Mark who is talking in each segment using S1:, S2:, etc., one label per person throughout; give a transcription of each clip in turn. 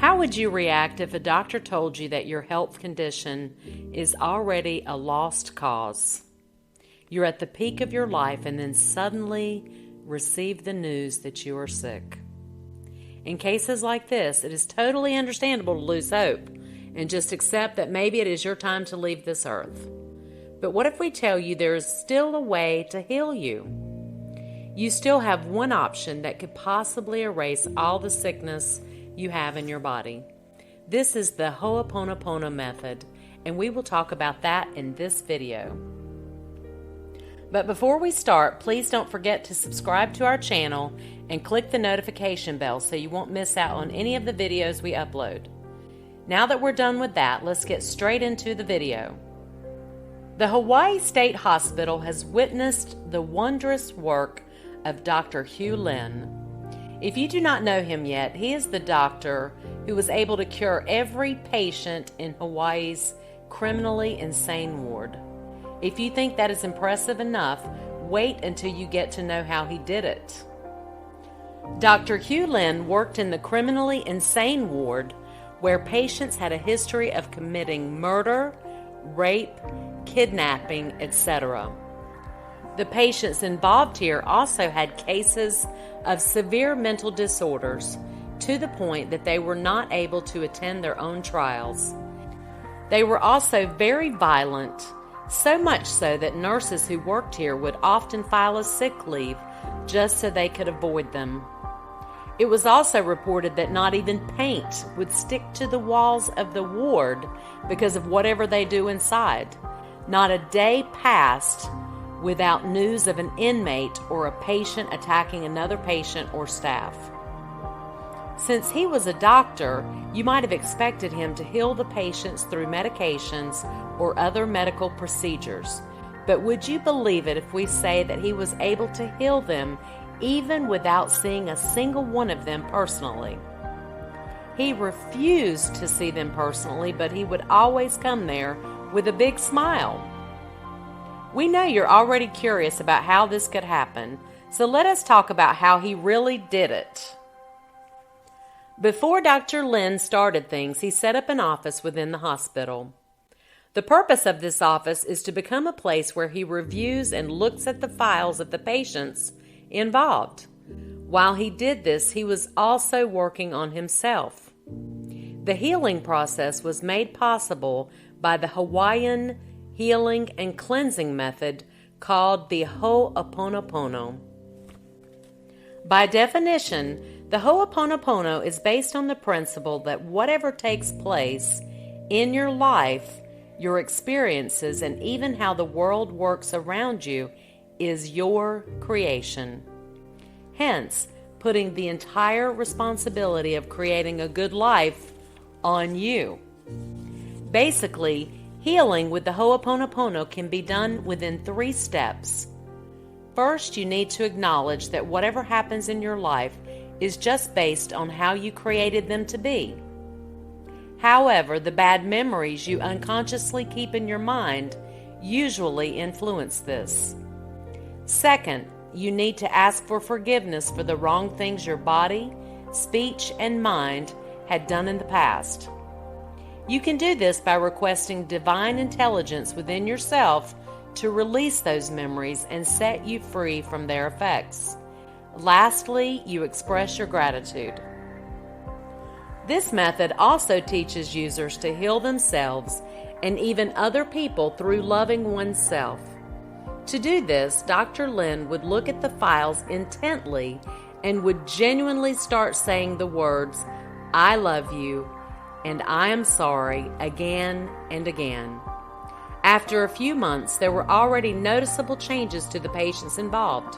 S1: How would you react if a doctor told you that your health condition is already a lost cause? You're at the peak of your life and then suddenly receive the news that you are sick. In cases like this, it is totally understandable to lose hope and just accept that maybe it is your time to leave this earth. But what if we tell you there is still a way to heal you? You still have one option that could possibly erase all the sickness you have in your body. This is the Hooponopono method, and we will talk about that in this video. But before we start, please don't forget to subscribe to our channel and click the notification bell so you won't miss out on any of the videos we upload. Now that we're done with that, let's get straight into the video. The Hawaii State Hospital has witnessed the wondrous work of Dr. Hew Len. If you do not know him yet, he is the doctor who was able to cure every patient in Hawaii's criminally insane ward. If you think that is impressive enough, wait until you get to know how he did it. Dr. Hew Len worked in the criminally insane ward where patients had a history of committing murder, rape, kidnapping, etc. The patients involved here also had cases of severe mental disorders to the point that they were not able to attend their own trials. They were also very violent, so much so that nurses who worked here would often file a sick leave just so they could avoid them. It was also reported that not even paint would stick to the walls of the ward because of whatever they do inside. Not a day passed without news of an inmate or a patient attacking another patient or staff. Since he was a doctor, you might have expected him to heal the patients through medications or other medical procedures. But would you believe it if we say that he was able to heal them even without seeing a single one of them personally? He refused to see them personally, but he would always come there with a big smile. We know you're already curious about how this could happen, so let us talk about how he really did it. Before Dr. Len started things, he set up an office within the hospital. The purpose of this office is to become a place where he reviews and looks at the files of the patients involved. While he did this, he was also working on himself. The healing process was made possible by the Hawaiian healing and cleansing method called the Hooponopono. By definition, the Hooponopono is based on the principle that whatever takes place in your life, your experiences, and even how the world works around you is your creation. Hence, putting the entire responsibility of creating a good life on you. Basically, healing with the Hooponopono can be done within 3 steps. First, you need to acknowledge that whatever happens in your life is just based on how you created them to be. However, the bad memories you unconsciously keep in your mind usually influence this. Second, you need to ask for forgiveness for the wrong things your body, speech, and mind had done in the past. You can do this by requesting divine intelligence within yourself to release those memories and set you free from their effects. Lastly, you express your gratitude. This method also teaches users to heal themselves and even other people through loving oneself. To do this, Dr. Len would look at the files intently and would genuinely start saying the words, "I love you," and "I am sorry," again and again. After a few months, there were already noticeable changes to the patients involved.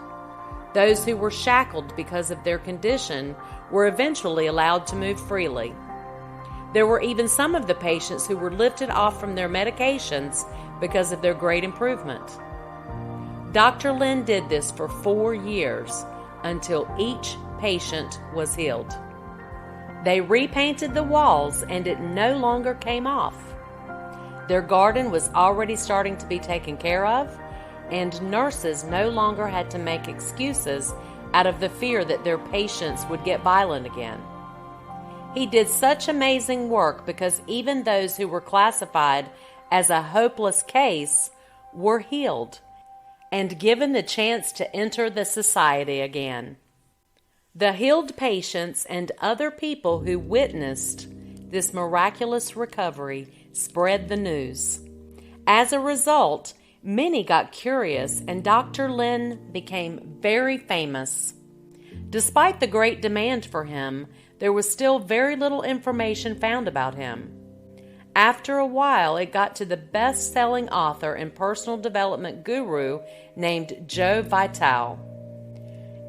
S1: Those who were shackled because of their condition were eventually allowed to move freely. There were even some of the patients who were lifted off from their medications because of their great improvement. Dr. Len did this for 4 years until each patient was healed. They repainted the walls and it no longer came off. Their garden was already starting to be taken care of, and nurses no longer had to make excuses out of the fear that their patients would get violent again. He did such amazing work because even those who were classified as a hopeless case were healed and given the chance to enter the society again. The healed patients and other people who witnessed this miraculous recovery spread the news. As a result, many got curious and Dr. Len became very famous. Despite the great demand for him, there was still very little information found about him. After a while, it got to the best-selling author and personal development guru named Joe Vitale.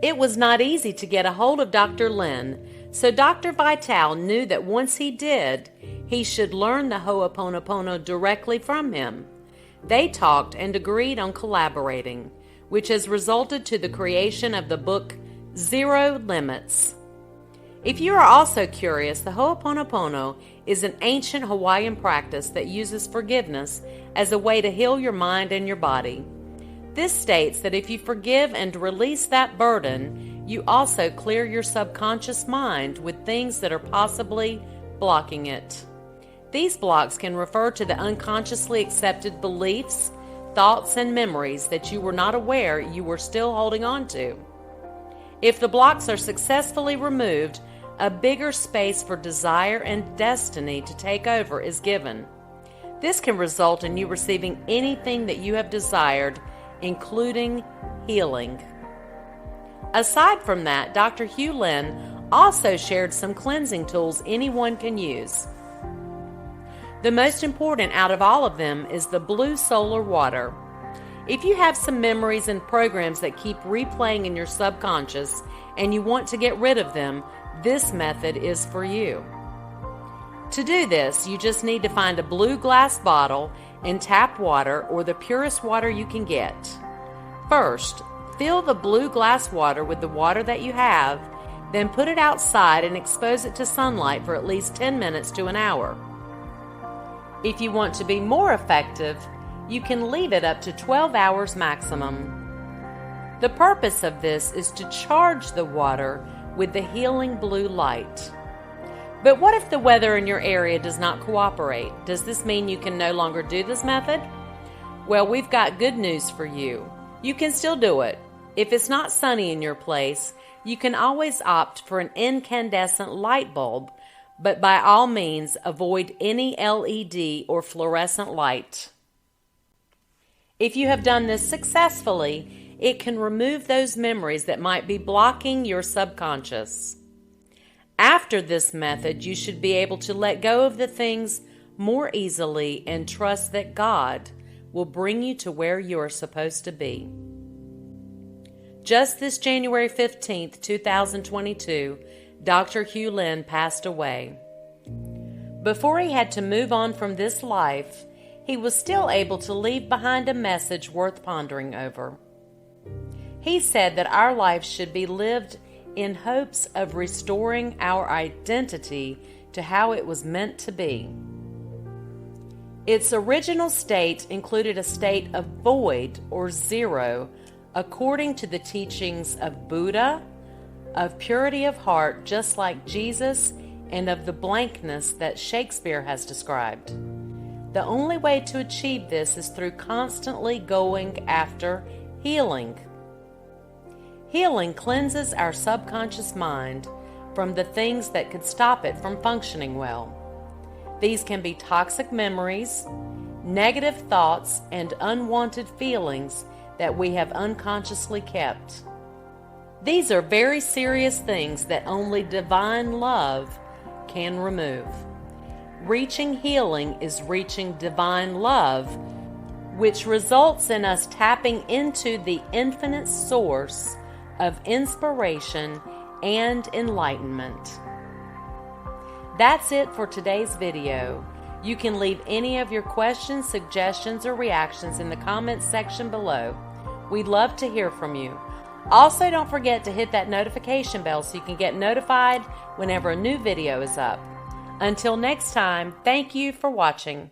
S1: It was not easy to get a hold of Dr. Len, so Dr. Vitale knew that once he did, he should learn the Hooponopono directly from him. They talked and agreed on collaborating, which has resulted to the creation of the book Zero Limits. If you are also curious, the Hooponopono is an ancient Hawaiian practice that uses forgiveness as a way to heal your mind and your body. This states that if you forgive and release that burden, you also clear your subconscious mind with things that are possibly blocking it. These blocks can refer to the unconsciously accepted beliefs, thoughts, and memories that you were not aware you were still holding on to. If the blocks are successfully removed, a bigger space for desire and destiny to take over is given. This can result in you receiving anything that you have desired, including healing. Aside from that, Dr. Hew Len also shared some cleansing tools anyone can use. The most important out of all of them is the blue solar water. If you have some memories and programs that keep replaying in your subconscious and you want to get rid of them, this method is for you. To do this, you just need to find a blue glass bottle and tap water or the purest water you can get. First, fill the blue glass water with the water that you have, then put it outside and expose it to sunlight for at least 10 minutes to an hour. If you want to be more effective, you can leave it up to 12 hours maximum. The purpose of this is to charge the water with the healing blue light. But what if the weather in your area does not cooperate? Does this mean you can no longer do this method? Well, we've got good news for you. You can still do it. If it's not sunny in your place, you can always opt for an incandescent light bulb, but by all means avoid any LED or fluorescent light. If you have done this successfully, it can remove those memories that might be blocking your subconscious. After this method, you should be able to let go of the things more easily and trust that God will bring you to where you are supposed to be. Just this January 15th, 2022, Dr. Hew Len passed away. Before he had to move on from this life, he was still able to leave behind a message worth pondering over. He said that our lives should be lived in hopes of restoring our identity to how it was meant to be. Its original state included a state of void or zero, according to the teachings of Buddha, of purity of heart, just like Jesus, and of the blankness that Shakespeare has described. The only way to achieve this is through constantly going after healing. Healing cleanses our subconscious mind from the things that could stop it from functioning well. These can be toxic memories, negative thoughts, and unwanted feelings that we have unconsciously kept. These are very serious things that only divine love can remove. Reaching healing is reaching divine love, which results in us tapping into the infinite source of inspiration and enlightenment. That's it for today's video. You can leave any of your questions, suggestions, or reactions in the comments section below. We'd love to hear from you. Also, don't forget to hit that notification bell so you can get notified whenever a new video is up. Until next time, thank you for watching.